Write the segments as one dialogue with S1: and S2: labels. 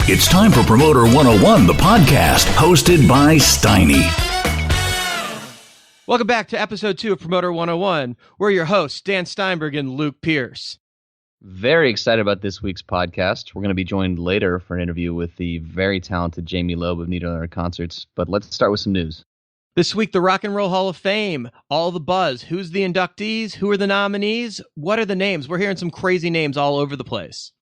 S1: It's time for Promoter 101, the podcast, hosted by Steiny.
S2: Welcome back to episode 2 of Promoter 101. We're your hosts, Dan Steinberg and Luke Pierce.
S3: Very excited about this week's podcast. We're going to be joined later for an interview with the very talented Jaime Loeb of Niederlander Concerts. But let's start with some news.
S2: This week, the Rock and Roll Hall of Fame, all the buzz. Who's the inductees? Who are the nominees? What are the names? We're hearing some crazy names all over the place.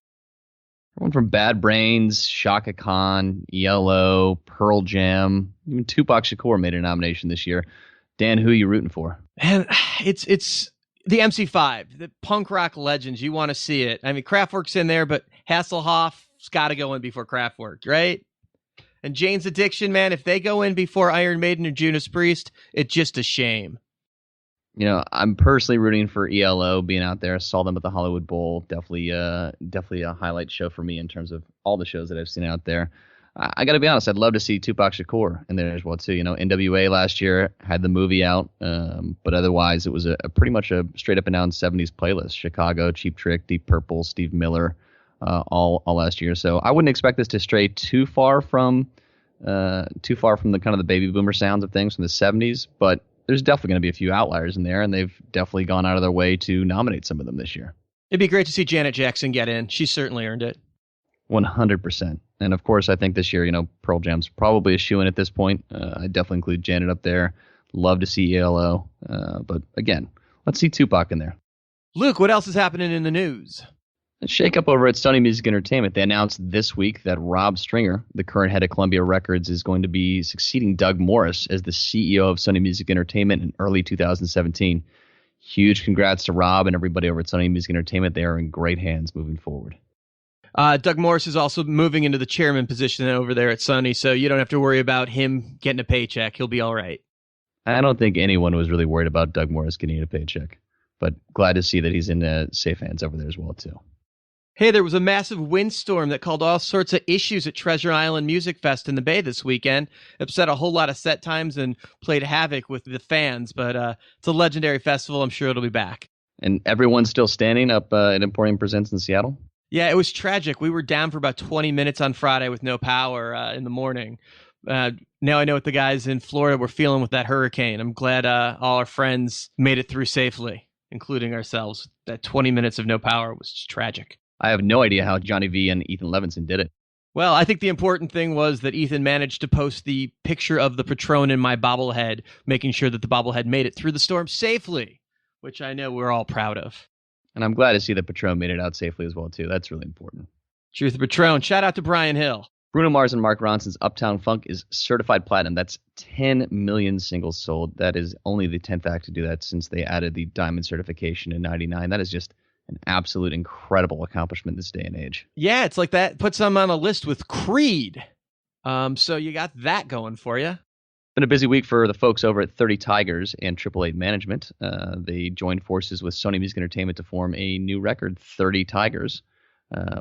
S3: Everyone from Bad Brains, Shaka Khan, ELO, Pearl Jam, even Tupac Shakur made a nomination this year. Dan, who are you rooting for?
S2: And it's the MC5, the punk rock legends. You want to see it. I mean, Kraftwerk's in there, but Hasselhoff's got to go in before Kraftwerk, right? And Jane's Addiction, man, if they go in before Iron Maiden or Judas Priest, it's just a shame.
S3: You know, I'm personally rooting for ELO being out there. I saw them at the Hollywood Bowl. Definitely a highlight show for me in terms of all the shows that I've seen out there. I got to be honest, I'd love to see Tupac Shakur in there as well, too. You know, NWA last year had the movie out, but otherwise it was a pretty much a straight-up and down 70s playlist. Chicago, Cheap Trick, Deep Purple, Steve Miller, all last year. So I wouldn't expect this to stray too far from the kind of the baby boomer sounds of things from the 70s, but there's definitely going to be a few outliers in there, and they've definitely gone out of their way to nominate some of them this year.
S2: It'd be great to see Janet Jackson get in. She certainly earned it.
S3: 100%. And of course, I think this year, you know, Pearl Jam's probably a shoo-in at this point. I definitely include Janet up there. Love to see ELO. But again, let's see Tupac in there.
S2: Luke, what else is happening in the news?
S3: A shake-up over at Sony Music Entertainment. They announced this week that Rob Stringer, the current head of Columbia Records, is going to be succeeding Doug Morris as the CEO of Sony Music Entertainment in early 2017. Huge congrats to Rob and everybody over at Sony Music Entertainment. They are in great hands moving forward.
S2: Doug Morris is also moving into the chairman position over there at Sony, so you don't have to worry about him getting a paycheck. He'll be all right.
S3: I don't think anyone was really worried about Doug Morris getting a paycheck, but glad to see that he's in safe hands over there as well, too.
S2: Hey, there was a massive windstorm that caused all sorts of issues at Treasure Island Music Fest in the Bay this weekend. Upset a whole lot of set times and played havoc with the fans, but it's a legendary festival. I'm sure it'll be back.
S3: And everyone's still standing up at Emporium Presents in Seattle?
S2: Yeah, it was tragic. We were down for about 20 minutes on Friday with no power in the morning. Now I know what the guys in Florida were feeling with that hurricane. I'm glad all our friends made it through safely, including ourselves. That 20 minutes of no power was just tragic.
S3: I have no idea how Johnny V and Ethan Levinson did it.
S2: Well, I think the important thing was that Ethan managed to post the picture of the Patron in my bobblehead, making sure that the bobblehead made it through the storm safely, which I know we're all proud of.
S3: And I'm glad to see that Patron made it out safely as well, too. That's really important.
S2: Truth of Patron. Shout out to Brian Hill.
S3: Bruno Mars and Mark Ronson's Uptown Funk is certified platinum. That's 10 million singles sold. That is only the 10th act to do that since they added the diamond certification in 99. That is just an absolute incredible accomplishment this day and age.
S2: Yeah, it's like that puts them on a list with Creed. So you got that going for you.
S3: Been a busy week for the folks over at 30 Tigers and Triple Eight Management. They joined forces with Sony Music Entertainment to form a new record, 30 Tigers.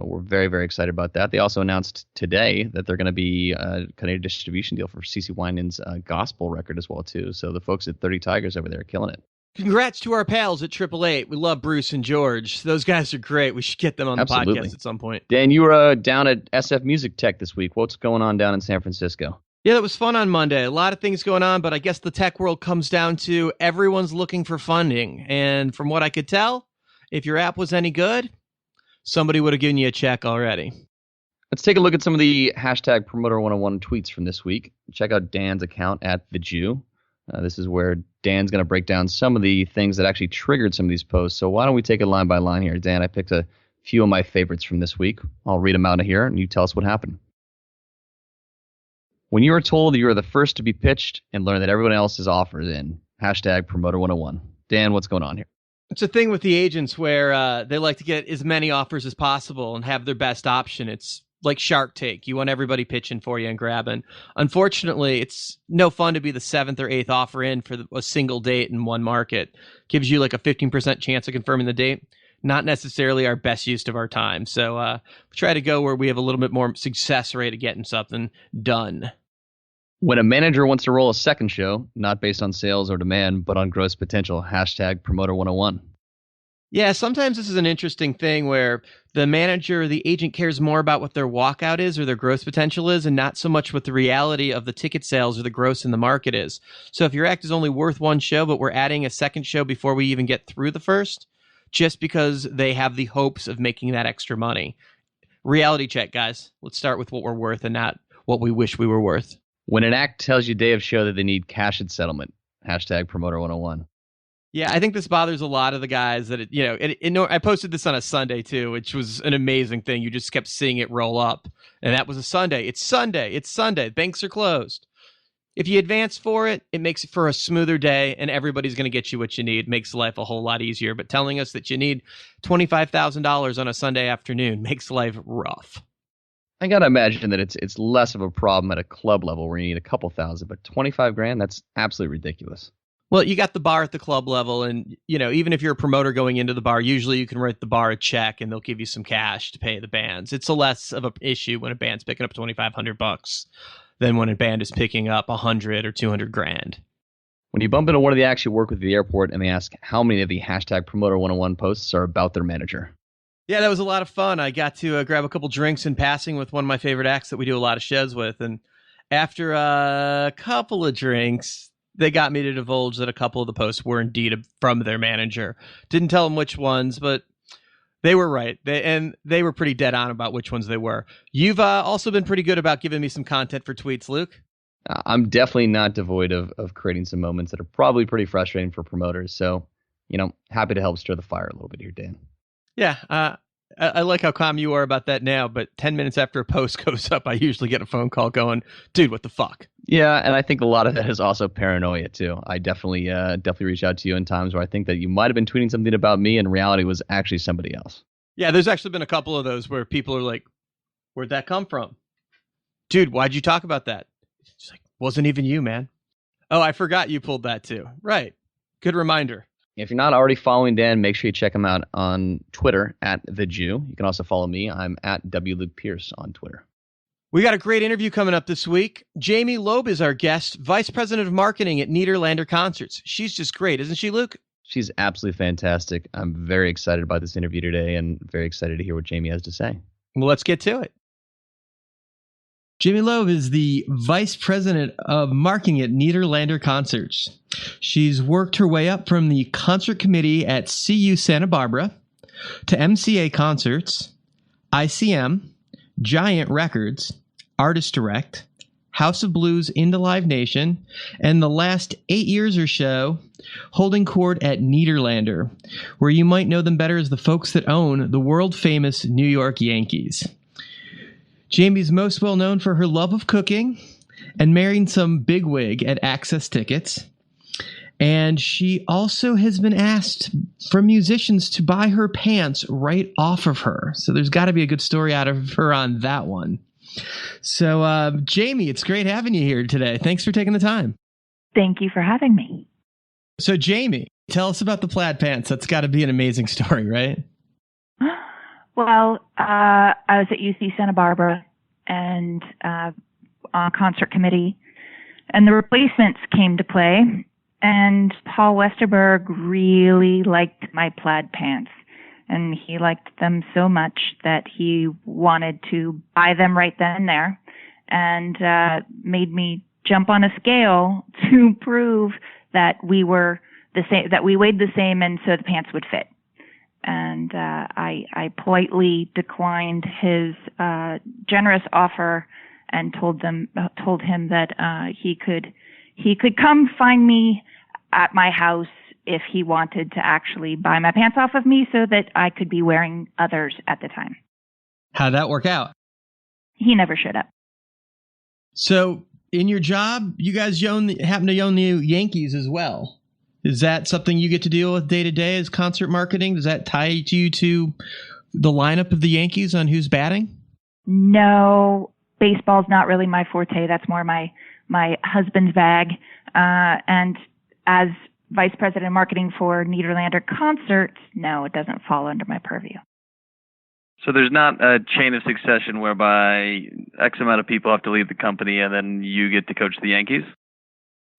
S3: We're very, very excited about that. They also announced today that they're going to be cutting a distribution deal for CeCe Winans' gospel record as well, too. So the folks at 30 Tigers over there are killing it.
S2: Congrats to our pals at Triple Eight. We love Bruce and George. Those guys are great. We should get them on the podcast at some point.
S3: Dan, you were down at SF Music Tech this week. What's going on down in San Francisco?
S2: Yeah, that was fun on Monday. A lot of things going on, but I guess the tech world comes down to everyone's looking for funding. And from what I could tell, if your app was any good, somebody would have given you a check already.
S3: Let's take a look at some of the hashtag Promoter 101 tweets from this week. Check out Dan's account at The Jew. This is where Dan's going to break down some of the things that actually triggered some of these posts. So why don't we take it line by line here? Dan, I picked a few of my favorites from this week. I'll read them out of here, and you tell us what happened. When you are told you are the first to be pitched and learn that everyone else is offered in, hashtag Promoter 101. Dan, what's going on here?
S2: It's a thing with the agents where they like to get as many offers as possible and have their best option. It's like Shark Tank. You want everybody pitching for you and grabbing. Unfortunately, it's no fun to be the 7th or 8th offer in for a single date in one market. Gives you like a 15% chance of confirming the date. Not necessarily our best use of our time. So we try to go where we have a little bit more success rate of getting something done.
S3: When a manager wants to roll a second show, not based on sales or demand, but on gross potential, hashtag Promoter 101.
S2: Yeah, sometimes this is an interesting thing where the manager or the agent cares more about what their walkout is or their gross potential is and not so much what the reality of the ticket sales or the gross in the market is. So if your act is only worth one show, but we're adding a second show before we even get through the first, just because they have the hopes of making that extra money. Reality check, guys. Let's start with what we're worth and not what we wish we were worth.
S3: When an act tells you day of show that they need cash at settlement, hashtag promoter 101.
S2: Yeah, I think this bothers a lot of the guys that, I posted this on a Sunday too, which was an amazing thing. You just kept seeing it roll up. And that was a Sunday. It's Sunday. It's Sunday. Banks are closed. If you advance for it, it makes it for a smoother day and everybody's going to get you what you need. Makes life a whole lot easier. But telling us that you need $25,000 on a Sunday afternoon makes life rough.
S3: I got to imagine that it's less of a problem at a club level where you need a couple thousand, but 25 grand, that's absolutely ridiculous.
S2: Well, you got the bar at the club level, and even if you're a promoter going into the bar, usually you can write the bar a check, and they'll give you some cash to pay the bands. It's a less of an issue when a band's picking up $2,500 than when a band is picking up 100 or 200 grand.
S3: When you bump into one of the acts you work with at the airport, and they ask how many of the hashtag promoter 101 posts are about their manager.
S2: Yeah, that was a lot of fun. I got to grab a couple drinks in passing with one of my favorite acts that we do a lot of shows with, and after a couple of drinks, they got me to divulge that a couple of the posts were indeed from their manager. Didn't tell them which ones, but they were right. They were pretty dead on about which ones they were. You've also been pretty good about giving me some content for tweets, Luke.
S3: I'm definitely not devoid of creating some moments that are probably pretty frustrating for promoters. So, happy to help stir the fire a little bit here, Dan.
S2: Yeah, I like how calm you are about that now, but 10 minutes after a post goes up, I usually get a phone call going, dude, what the fuck?
S3: Yeah, and I think a lot of that is also paranoia, too. I definitely reach out to you in times where I think that you might have been tweeting something about me, and in reality was actually somebody else.
S2: Yeah, there's actually been a couple of those where people are like, where'd that come from? Dude, why'd you talk about that? It's like, wasn't even you, man. Oh, I forgot you pulled that, too. Right. Good reminder.
S3: If you're not already following Dan, make sure you check him out on Twitter at The Jew. You can also follow me. I'm at WLuke Pierce on Twitter.
S2: We got a great interview coming up this week. Jaime Loeb is our guest, Vice President of Marketing at Niederlander Concerts. She's just great, isn't she, Luke?
S3: She's absolutely fantastic. I'm very excited about this interview today and very excited to hear what Jaime has to say.
S2: Well, let's get to it. Jaime Loeb is the Vice President of Marketing at Niederlander Concerts. She's worked her way up from the concert committee at CU Santa Barbara to MCA Concerts, ICM, Giant Records, Artist Direct, House of Blues into Live Nation, and the last 8 years or so, holding court at Niederlander, where you might know them better as the folks that own the world-famous New York Yankees. Jamie's most well known for her love of cooking and marrying some bigwig at Access Tickets. And she also has been asked from musicians to buy her pants right off of her. So there's got to be a good story out of her on that one. So, Jaime, it's great having you here today. Thanks for taking the time.
S4: Thank you for having me.
S2: So, Jaime, tell us about the plaid pants. That's got to be an amazing story, right?
S4: Well, I was at UC Santa Barbara and on concert committee, and the replacements came to play, and Paul Westerberg really liked my plaid pants, and he liked them so much that he wanted to buy them right then and there, and made me jump on a scale to prove that we were the same, that we weighed the same, and so the pants would fit. And I politely declined his generous offer and told him that he could come find me at my house if he wanted to actually buy my pants off of me so that I could be wearing others at the time.
S2: How'd that work out?
S4: He never showed up.
S2: So in your job, you guys happen to own the Yankees as well. Is that something you get to deal with day to day as concert marketing? Does that tie you to the lineup of the Yankees on who's batting?
S4: No, baseball's not really my forte. That's more my husband's bag. And as Vice President of Marketing for Niederlander Concerts, no, it doesn't fall under my purview.
S5: So there's not a chain of succession whereby X amount of people have to leave the company and then you get to coach the Yankees?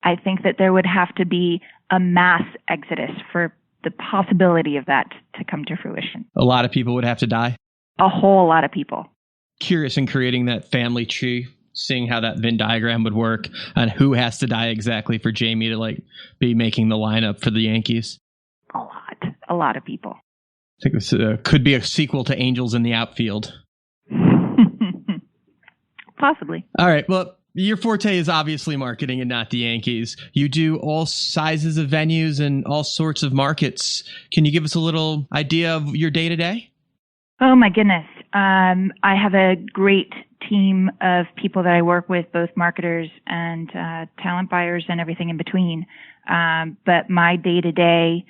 S4: I think that there would have to be a mass exodus for the possibility of that to come to fruition.
S2: A lot of people would have to die.
S4: A whole lot of people.
S2: Curious in creating that family tree, seeing how that Venn diagram would work and who has to die exactly for Jaime to like be making the lineup for the Yankees.
S4: A lot of people.
S2: I think this could be a sequel to Angels in the Outfield.
S4: Possibly.
S2: All right. Well, your forte is obviously marketing and not the Yankees. You do all sizes of venues and all sorts of markets. Can you give us a little idea of your day to day?
S4: Oh my goodness. I have a great team of people that I work with, both marketers and talent buyers and everything in between. But my day to day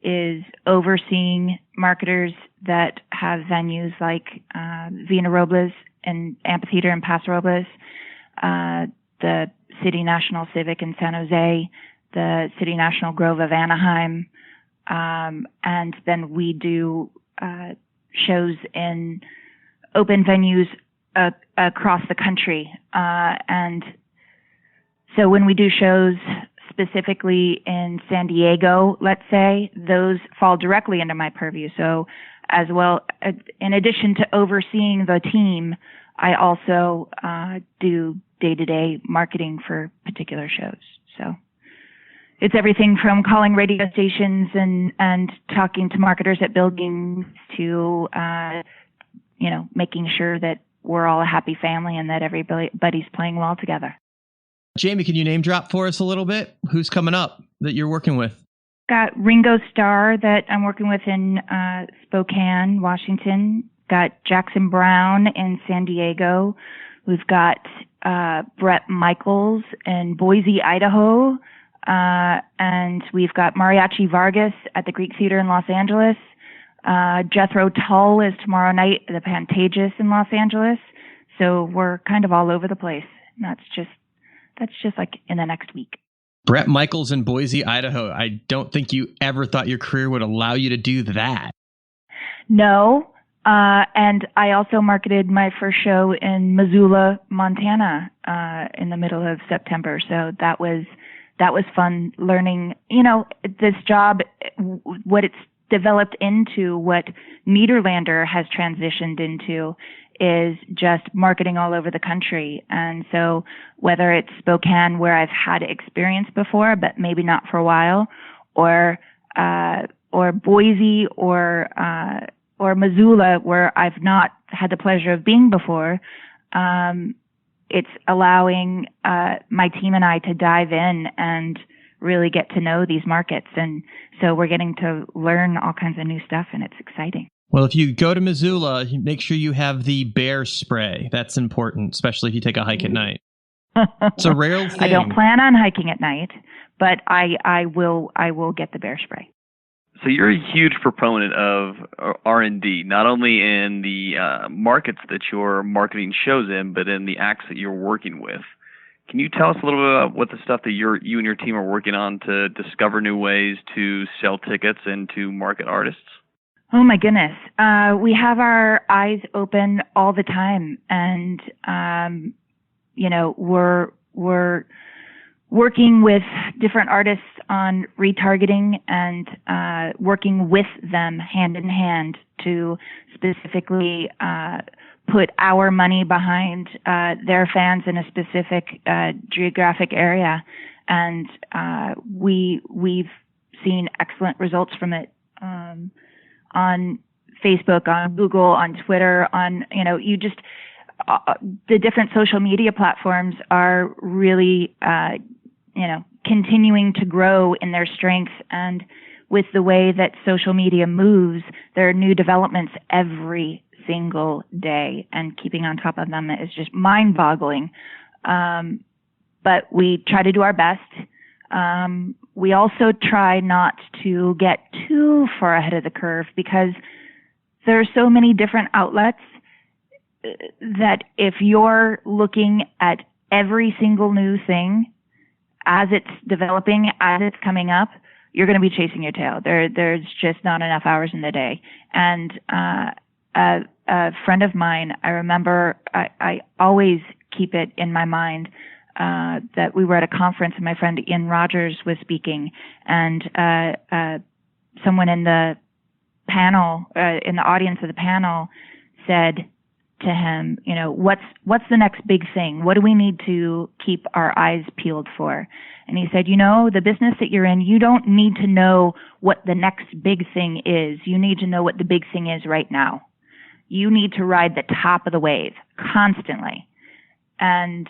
S4: is overseeing marketers that have venues like Vina Robles and Amphitheater in Paso Robles, the City National Civic in San Jose, the City National Grove of Anaheim, and then we do shows in open venues across the country. And so when we do shows specifically in San Diego, let's say, those fall directly into my purview. So as well, in addition to overseeing the team, I also do day-to-day marketing for particular shows. So it's everything from calling radio stations and talking to marketers at buildings to, making sure that we're all a happy family and that everybody's playing well together.
S2: Jaime, can you name drop for us a little bit? Who's coming up that you're working with?
S4: Got Ringo Starr that I'm working with in Spokane, Washington. Got Jackson Brown in San Diego. We've got Bret Michaels in Boise, Idaho. And we've got Mariachi Vargas at the Greek Theater in Los Angeles. Jethro Tull is tomorrow night at the Pantages in Los Angeles. So we're kind of all over the place. And that's just like in the next week.
S2: Bret Michaels in Boise, Idaho. I don't think you ever thought your career would allow you to do that.
S4: No. And I also marketed my first show in Missoula, Montana, in the middle of September. So that was fun learning, this job, what it's developed into, what Nederlander has transitioned into is just marketing all over the country. And so whether it's Spokane, where I've had experience before, but maybe not for a while, or Boise or Missoula, where I've not had the pleasure of being before, it's allowing my team and I to dive in and really get to know these markets. And so we're getting to learn all kinds of new stuff, and it's exciting.
S2: Well, if you go to Missoula, make sure you have the bear spray. That's important, especially if you take a hike at night. It's a rare thing.
S4: I don't plan on hiking at night, but I will get the bear spray.
S5: So you're a huge proponent of R&D, not only in the markets that you're marketing shows in, but in the acts that you're working with. Can you tell us a little bit about what the stuff that you and your team are working on to discover new ways to sell tickets and to market artists?
S4: Oh my goodness. We have our eyes open all the time, and we're working with different artists on retargeting and working with them hand in hand to specifically put our money behind their fans in a specific geographic area. And we've seen excellent results from it on Facebook, on Google, on Twitter, on, the different social media platforms are really, continuing to grow in their strength. And with the way that social media moves, there are new developments every single day, and keeping on top of them is just mind-boggling. But we try to do our best. We also try not to get too far ahead of the curve, because there are so many different outlets that if you're looking at every single new thing as it's developing, as it's coming up, you're going to be chasing your tail. There's just not enough hours in the day. And a friend of mine, I remember, I always keep it in my mind, that we were at a conference and my friend Ian Rogers was speaking, and someone in the panel, in the audience of the panel, said to him, what's the next big thing? What do we need to keep our eyes peeled for? And he said, the business that you're in, you don't need to know what the next big thing is. You need to know what the big thing is right now. You need to ride the top of the wave constantly. And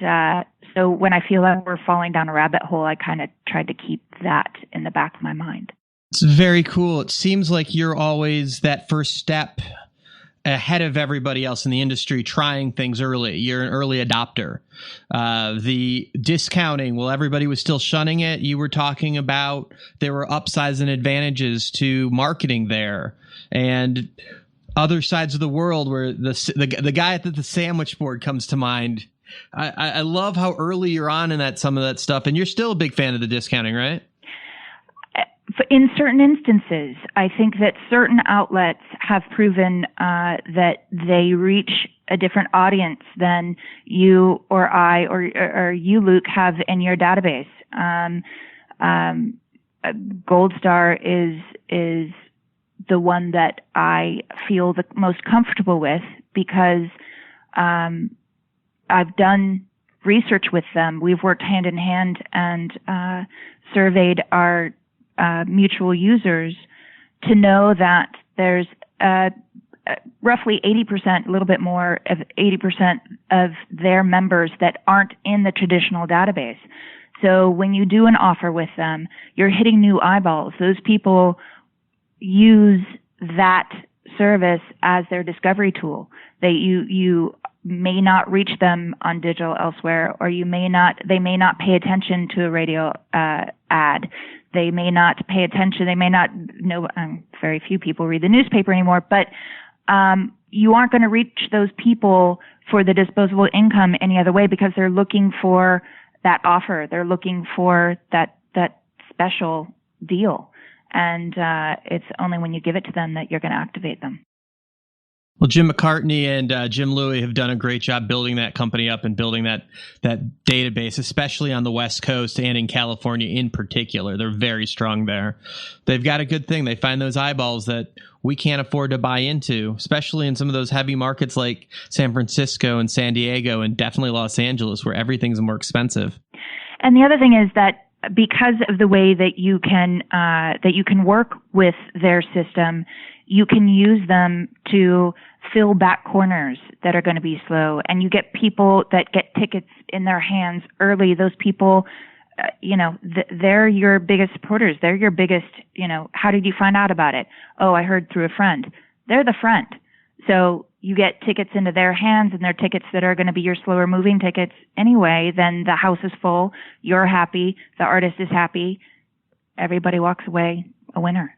S4: so when I feel like we're falling down a rabbit hole, I kind of tried to keep that in the back of my mind.
S2: It's very cool. It seems like you're always that first step ahead of everybody else in the industry, trying things early. You're an early adopter. The discounting, well, everybody was still shunning it. You were talking about there were upsides and advantages to marketing there, and other sides of the world where the guy at the sandwich board comes to mind. I love how early you're on in some of that stuff, and you're still a big fan of the discounting, right?
S4: In certain instances, I think that certain outlets have proven that they reach a different audience than you or I or you, Luke, have in your database. Gold Star is the one that I feel the most comfortable with because I've done research with them. We've worked hand in hand and surveyed our mutual users to know that there's roughly 80%, a little bit more of 80% of their members that aren't in the traditional database. So when you do an offer with them, you're hitting new eyeballs. Those people use that service as their discovery tool. You may not reach them on digital elsewhere, or they may not pay attention to a radio ad. They may not pay attention. They may not know. Very few people read the newspaper anymore, but you aren't going to reach those people for the disposable income any other way because they're looking for that offer. They're looking for that special deal. And it's only when you give it to them that you're going to activate them.
S2: Well, Jim McCartney and Jim Louie have done a great job building that company up and building that database, especially on the West Coast and in California in particular. They're very strong there. They've got a good thing. They find those eyeballs that we can't afford to buy into, especially in some of those heavy markets like San Francisco and San Diego and definitely Los Angeles, where everything's more expensive.
S4: And the other thing is that because of the way that you can work with their system, you can use them to fill back corners that are going to be slow. And you get people that get tickets in their hands early. Those people, they're your biggest supporters. They're your biggest, how did you find out about it? Oh, I heard through a friend. They're the friend. So you get tickets into their hands, and they're tickets that are going to be your slower moving tickets anyway. Then the house is full. You're happy. The artist is happy. Everybody walks away a winner.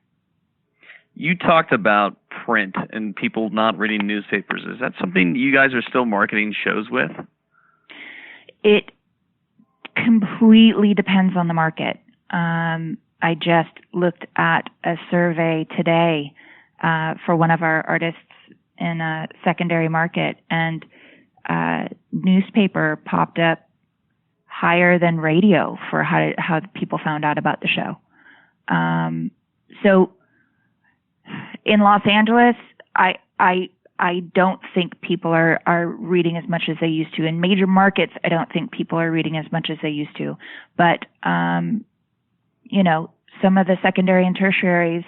S5: You talked about print and people not reading newspapers. Is that something you guys are still marketing shows with?
S4: It completely depends on the market. I just looked at a survey today for one of our artists in a secondary market, and newspaper popped up higher than radio for how people found out about the show. So in Los Angeles, I don't think people are reading as much as they used to. In major markets, I don't think people are reading as much as they used to. But some of the secondary and tertiaries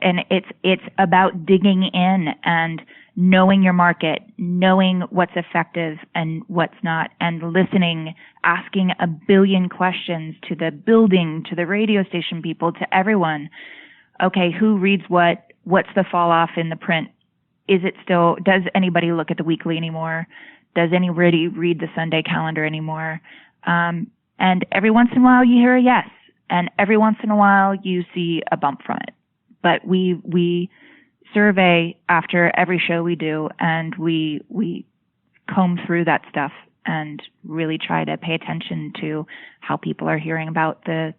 S4: and it's about digging in and knowing your market, knowing what's effective and what's not, and listening, asking a billion questions to the building, to the radio station people, to everyone. Okay, who reads what? What's the fall off in the print? Does anybody look at the weekly anymore? Does anybody read the Sunday calendar anymore? And every once in a while you hear a yes. And every once in a while you see a bump from it. But we survey after every show we do, and we comb through that stuff and really try to pay attention to how people are hearing about the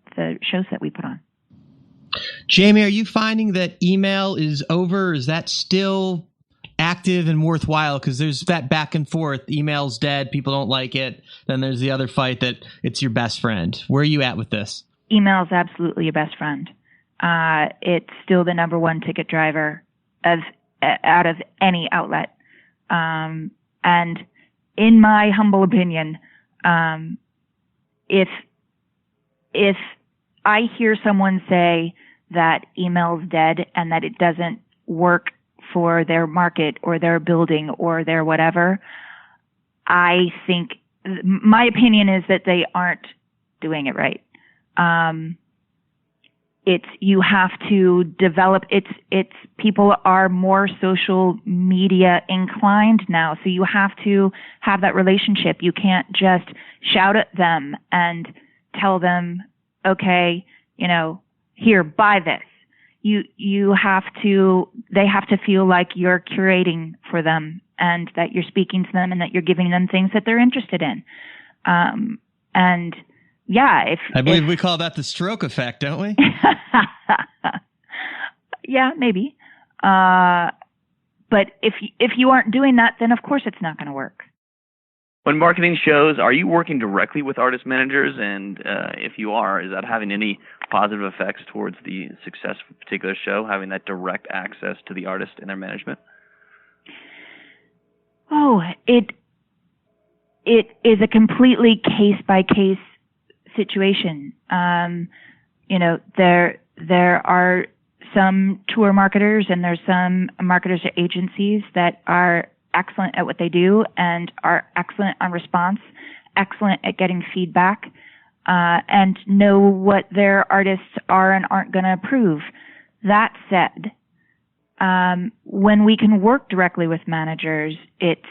S4: shows that we put on.
S2: Jaime, are you finding that email is over? Is that still active and worthwhile? Because there's that back and forth. Email's dead. People don't like it. Then there's the other fight that it's your best friend. Where are you at with this?
S4: Email is absolutely your best friend. it's still the number one ticket driver out of any outlet. And in my humble opinion, if I hear someone say that email's dead and that it doesn't work for their market or their building or their whatever, I think my opinion is that they aren't doing it right. You have to develop, people are more social media inclined now. So you have to have that relationship. You can't just shout at them and tell them, okay, here, buy this. They have to feel like you're curating for them and that you're speaking to them and that you're giving them things that they're interested in. And yeah,
S2: I believe we call that the stroke effect, don't we?
S4: Yeah, maybe. But if you aren't doing that, then of course it's not going to work.
S5: When marketing shows, are you working directly with artist managers? And if you are, is that having any positive effects towards the success of a particular show, having that direct access to the artist and their management?
S4: Oh, it is a completely case-by-case situation. There are some tour marketers and there's some marketers or agencies that are excellent at what they do and are excellent on response, excellent at getting feedback, and know what their artists are and aren't going to approve. That said, when we can work directly with managers, it's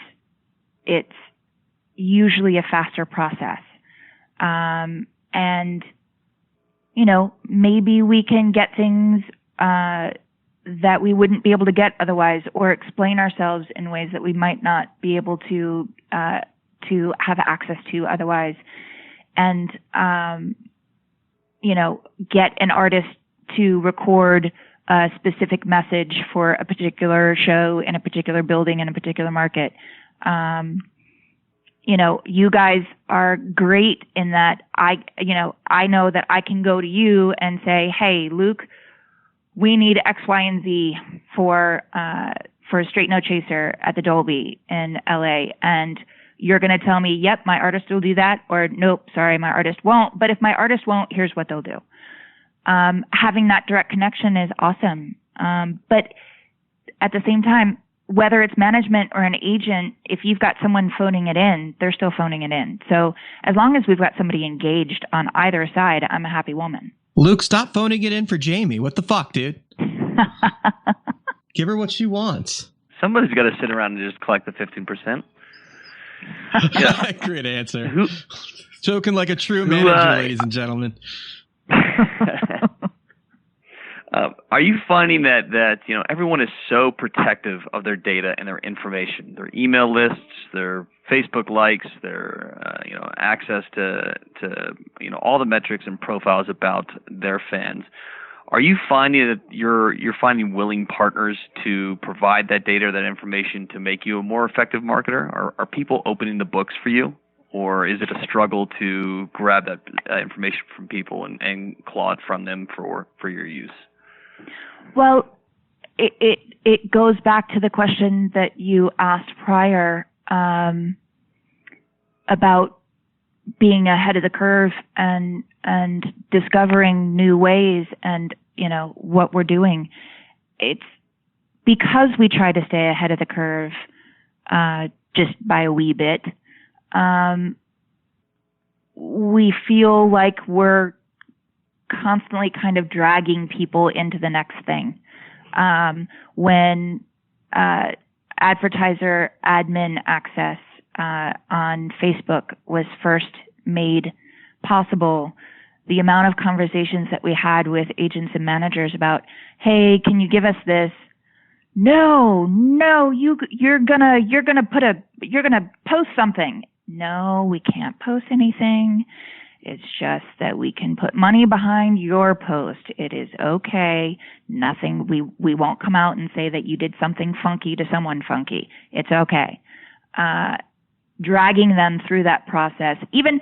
S4: usually a faster process. And, maybe we can get things that we wouldn't be able to get otherwise, or explain ourselves in ways that we might not be able to have access to otherwise. And, get an artist to record a specific message for a particular show in a particular building in a particular market. You guys are great in that I know that I can go to you and say, hey, Luke, we need X, Y, and Z for a Straight No Chaser at the Dolby in LA. And you're going to tell me, yep, my artist will do that, or nope, sorry, my artist won't. But if my artist won't, here's what they'll do. Having that direct connection is awesome. But at the same time, whether it's management or an agent, if you've got someone phoning it in, they're still phoning it in. So as long as we've got somebody engaged on either side, I'm a happy woman.
S2: Luke, stop phoning it in for Jaime. What the fuck, dude? Give her what she wants.
S5: Somebody's got to sit around and just collect the 15%. Yeah.
S2: Great answer. Joking like a true manager, ladies and gentlemen.
S5: Are you finding that everyone is so protective of their data and their information, their email lists, their Facebook likes, their access to all the metrics and profiles about their fans? Are you finding that you're finding willing partners to provide that data or that information to make you a more effective marketer? Are people opening the books for you, or is it a struggle to grab that information from people and claw it from them for your use?
S4: Well, it goes back to the question that you asked prior about being ahead of the curve and discovering new ways and what we're doing. It's because we try to stay ahead of the curve just by a wee bit. We feel like we're constantly kind of dragging people into the next thing. When advertiser admin access on Facebook was first made possible, the amount of conversations that we had with agents and managers about, hey, can you give us this? No, you're gonna post something. No, we can't post anything. It's just that we can put money behind your post. It is okay. Nothing. We won't come out and say that you did something funky to someone funky. It's okay. Dragging them through that process, even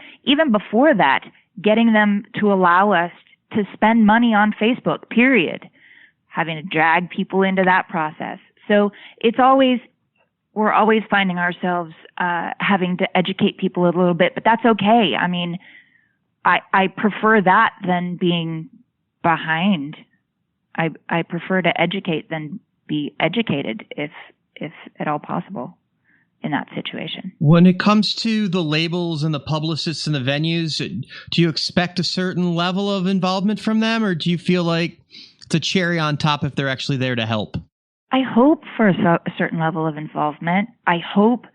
S4: before that, getting them to allow us to spend money on Facebook, period. Having to drag people into that process. So we're always finding ourselves having to educate people a little bit, but that's okay. I mean, I prefer that than being behind. I prefer to educate than be educated if at all possible in that situation.
S2: When it comes to the labels and the publicists and the venues, do you expect a certain level of involvement from them, or do you feel like it's a cherry on top if they're actually there to help?
S4: I hope for a certain level of involvement. I hope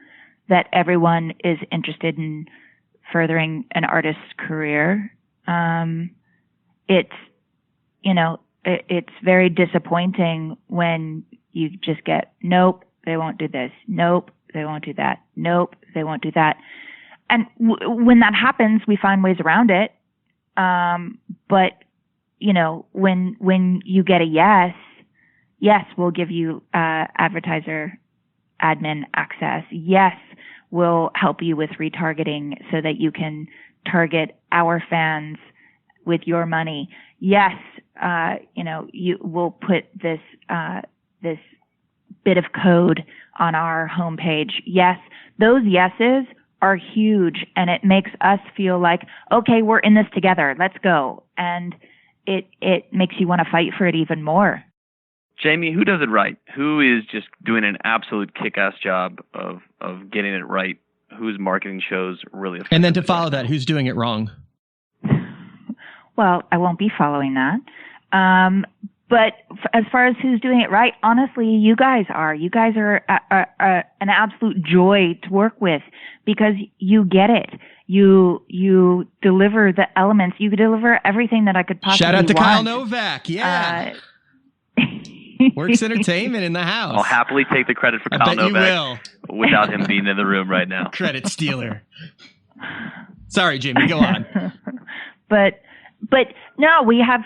S4: that everyone is interested in furthering an artist's career. It's very disappointing when you just get, nope, they won't do this. Nope, they won't do that. Nope, they won't do that. And when that happens, we find ways around it. But when you get a yes, we'll give you advertiser admin access. Yes, we'll help you with retargeting so that you can target our fans with your money. Yes, you will put this bit of code on our homepage. Yes, those yeses are huge, and it makes us feel like, okay, we're in this together. Let's go. And it makes you want to fight for it even more.
S5: Jaime, who does it right? Who is just doing an absolute kick-ass job of getting it right? Whose marketing shows really effective?
S2: And then to follow that, who's doing it wrong?
S4: Well, I won't be following that. But as far as who's doing it right, honestly, you guys are. You guys are an absolute joy to work with because you get it. You deliver the elements. You deliver everything that I could possibly want.
S2: Shout out to Kyle Novak. Yeah. Works Entertainment in the house.
S5: I'll happily take the credit for Kyle Novak without him being in the room right now.
S2: Credit stealer. Sorry, Jaime, go on.
S4: But no, we have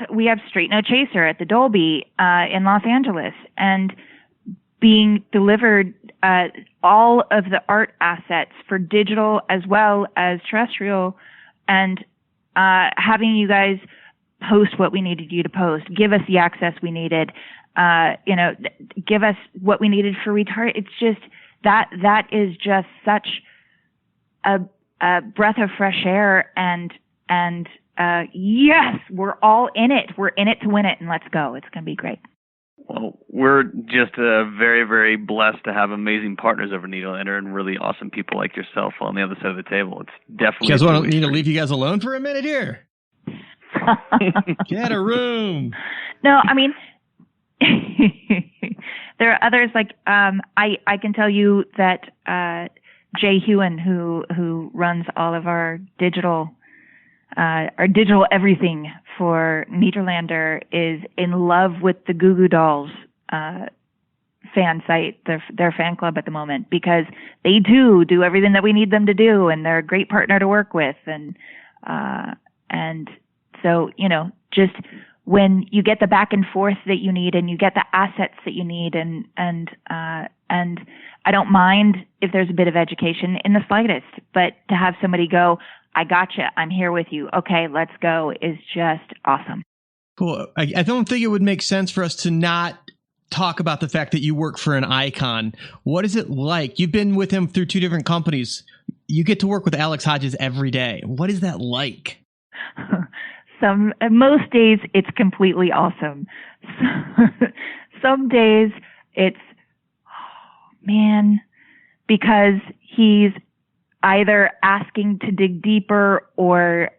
S4: Straight No Chaser at the Dolby in Los Angeles, and being delivered all of the art assets for digital as well as terrestrial, and having you guys post what we needed you to post, give us the access we needed, give us what we needed for retard. It's just that is just such a breath of fresh air, and yes, we're all in it. We're in it to win it, and let's go. It's going to be great.
S5: Well, we're just very, very blessed to have amazing partners over Needle Enter and really awesome people like yourself on the other side of the table. It's definitely.
S2: You guys want me to leave you guys alone for a minute here? Get a room.
S4: No, I mean, there are others like I can tell you that Jay Hewen, who runs all of our digital everything for Nederlander, is in love with the Goo Goo Dolls fan site, their fan club at the moment, because they do everything that we need them to do, and they're a great partner to work with, and so just when you get the back and forth that you need, and you get the assets that you need, and I don't mind if there's a bit of education in the slightest, but to have somebody go, I gotcha, I'm here with you, okay, let's go, is just awesome.
S2: Cool. I don't think it would make sense for us to not talk about the fact that you work for an icon. What is it like? You've been with him through two different companies. You get to work with Alex Hodges every day. What is that like?
S4: Most days it's completely awesome. Some days it's, man, because he's either asking to dig deeper or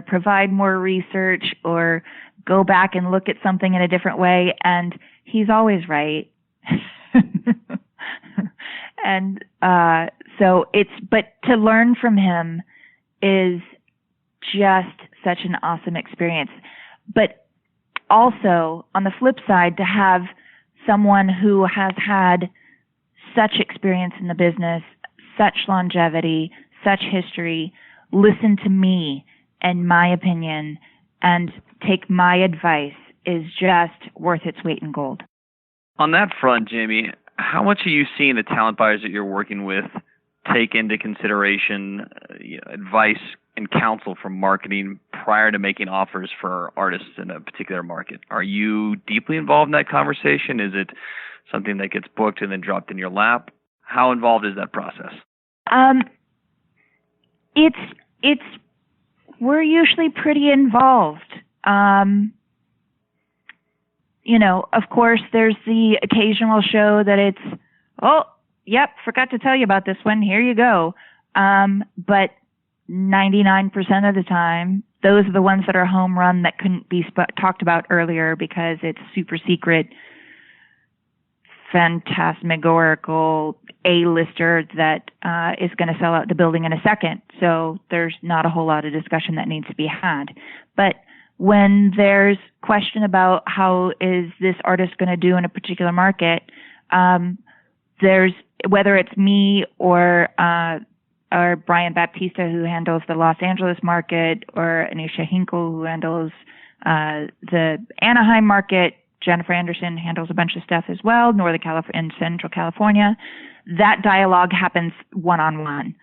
S4: provide more research or go back and look at something in a different way, and he's always right. And but to learn from him is just such an awesome experience. But also, on the flip side, to have someone who has had such experience in the business, such longevity, such history, listen to me and my opinion and take my advice is just worth its weight in gold.
S5: On that front, Jaime, how much are you seeing the talent buyers that you're working with take into consideration advice, and counsel from marketing prior to making offers for artists in a particular market? Are you deeply involved in that conversation? Is it something that gets booked and then dropped in your lap? How involved is that process?
S4: We're usually pretty involved. Of course, there's the occasional show that it's, oh, yep, forgot to tell you about this one. Here you go. But 99% of the time, those are the ones that are home run that couldn't be talked about earlier because it's super secret, phantasmagorical A-lister that is going to sell out the building in a second. So there's not a whole lot of discussion that needs to be had. But when there's question about how is this artist going to do in a particular market, there's, whether it's me or Brian Baptista, who handles the Los Angeles market, or Anisha Hinkle, who handles the Anaheim market. Jennifer Anderson handles a bunch of stuff as well, Northern California and Central California. That dialogue happens one-on-one.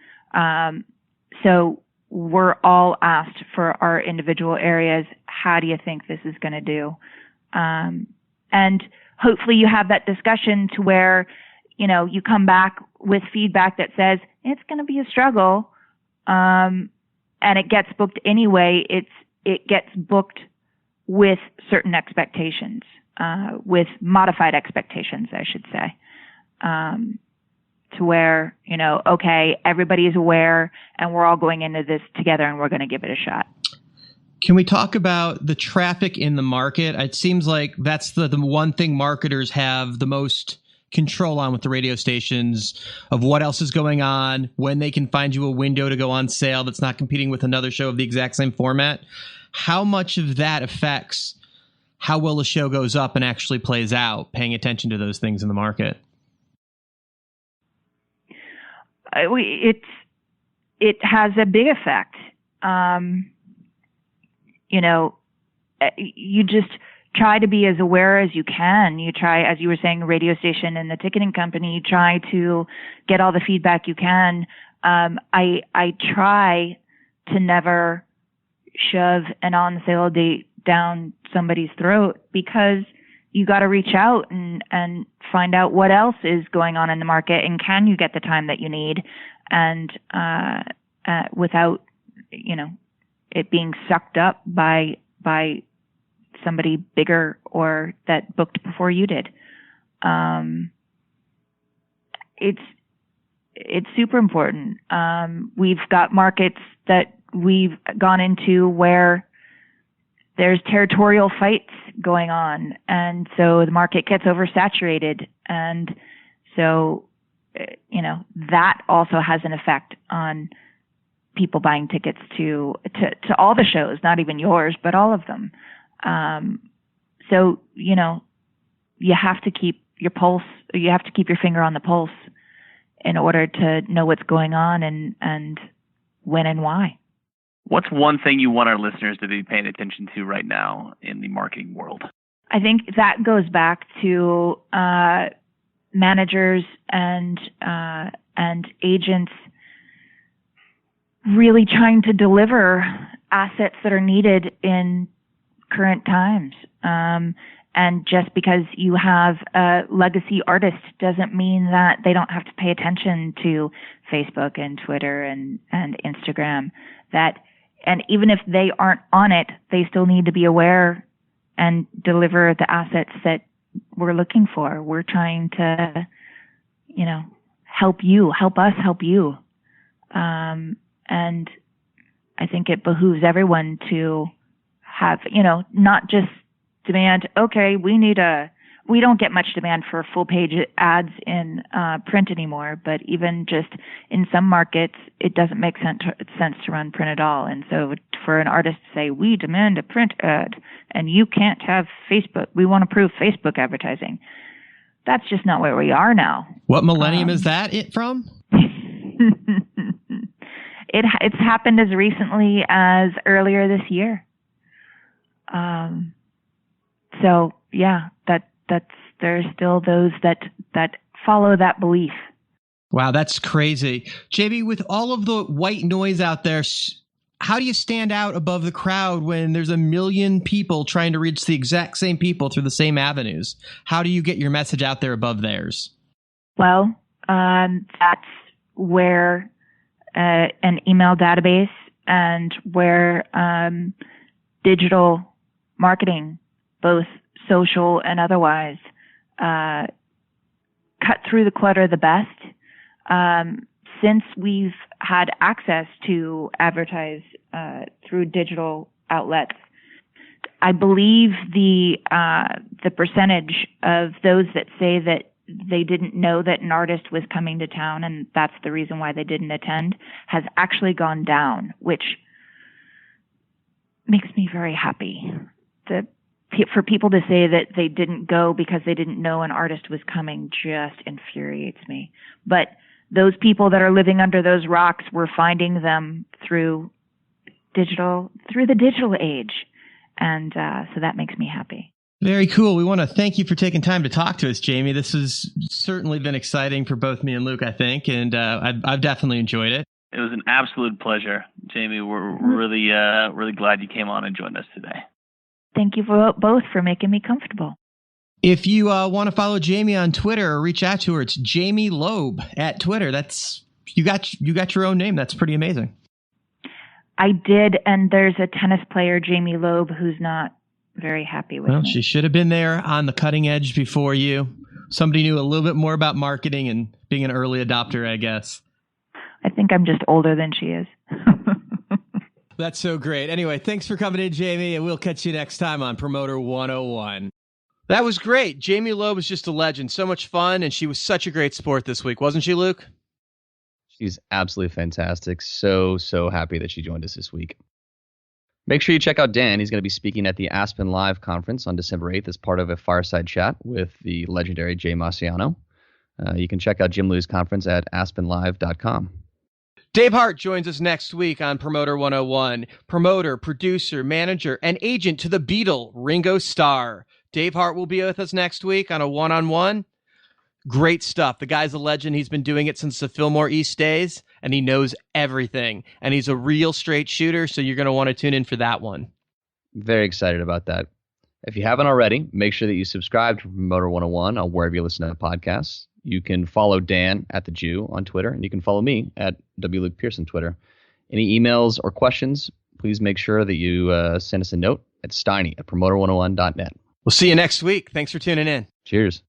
S4: So we're all asked for our individual areas, how do you think this is going to do? And hopefully you have that discussion to where, you come back with feedback that says, it's going to be a struggle, and it gets booked anyway. It gets booked with certain expectations, with modified expectations, I should say, to where, okay, everybody is aware and we're all going into this together and we're going to give it a shot.
S2: Can we talk about the traffic in the market? It seems like that's the one thing marketers have the most control on with the radio stations, of what else is going on, when they can find you a window to go on sale that's not competing with another show of the exact same format. How much of that affects how well a show goes up and actually plays out, paying attention to those things in the market?
S4: It has a big effect. You just try to be as aware as you can. You try, as you were saying, radio station and the ticketing company, you try to get all the feedback you can. I try to never shove an on sale date down somebody's throat, because you got to reach out and find out what else is going on in the market, and can you get the time that you need, and without it being sucked up by somebody bigger or that booked before you did. It's super important. We've got markets that we've gone into where there's territorial fights going on, and so the market gets oversaturated, and so that also has an effect on people buying tickets to all the shows, not even yours, but all of them. So you have to keep your pulse, you have to keep your finger on the pulse in order to know what's going on and when and why.
S5: What's one thing you want our listeners to be paying attention to right now in the marketing world?
S4: I think that goes back to managers and agents really trying to deliver assets that are needed in current times. And just because you have a legacy artist doesn't mean that they don't have to pay attention to Facebook and Twitter and Instagram. And even if they aren't on it, they still need to be aware and deliver the assets that we're looking for. We're trying to, help us help you. And I think it behooves everyone to have, not just demand, okay, we don't get much demand for full page ads in print anymore, but even just in some markets, it doesn't make sense to run print at all. And so for an artist to say, we demand a print ad and you can't have Facebook, we want to prove Facebook advertising. That's just not where we are now.
S2: What millennium is that from?
S4: It's happened as recently as earlier this year. So yeah, there's still those that follow that belief.
S2: Wow, that's crazy. JB, with all of the white noise out there, how do you stand out above the crowd when there's a million people trying to reach the exact same people through the same avenues? How do you get your message out there above theirs?
S4: Well, that's where an email database and where digital marketing, both social and otherwise, cut through the clutter the best. Since we've had access to advertise through digital outlets, I believe the percentage of those that say that they didn't know that an artist was coming to town and that's the reason why they didn't attend has actually gone down, which makes me very happy. For people to say that they didn't go because they didn't know an artist was coming just infuriates me. But those people that are living under those rocks, we're finding them through the digital age. And so that makes me happy.
S2: Very cool. We want to thank you for taking time to talk to us, Jaime. This has certainly been exciting for both me and Luke, I think, and I've definitely enjoyed it.
S5: It was an absolute pleasure, Jaime. We're really glad you came on and joined us today.
S4: Thank you both for making me comfortable.
S2: If you want to follow Jaime on Twitter or reach out to her, it's Jaime Loeb at Twitter. That's you got your own name. That's pretty amazing.
S4: I did, and there's a tennis player, Jaime Loeb, who's not very happy with me.
S2: She should have been there on the cutting edge before you. Somebody knew a little bit more about marketing and being an early adopter, I guess.
S4: I think I'm just older than she is.
S2: That's so great. Anyway, thanks for coming in, Jaime, and we'll catch you next time on Promoter 101. That was great. Jaime Loeb was just a legend. So much fun, and she was such a great sport this week. Wasn't she, Luke?
S3: She's absolutely fantastic. So happy that she joined us this week. Make sure you check out Dan. He's going to be speaking at the Aspen Live conference on December 8th as part of a fireside chat with the legendary Jay Marciano. You can check out Jim Lou's conference at aspenlive.com.
S2: Dave Hart joins us next week on Promoter 101. Promoter, producer, manager, and agent to the Beatle, Ringo Starr. Dave Hart will be with us next week on a one-on-one. Great stuff. The guy's a legend. He's been doing it since the Fillmore East days, and he knows everything. And he's a real straight shooter, so you're going to want to tune in for that one.
S3: Very excited about that. If you haven't already, make sure that you subscribe to Promoter 101 on wherever you listen to podcasts. You can follow Dan at The Jew on Twitter, and you can follow me at W. Luke Pierce on Twitter. Any emails or questions, please make sure that you send us a note at steiny@promoter101.net.
S2: We'll see you next week. Thanks for tuning in.
S3: Cheers.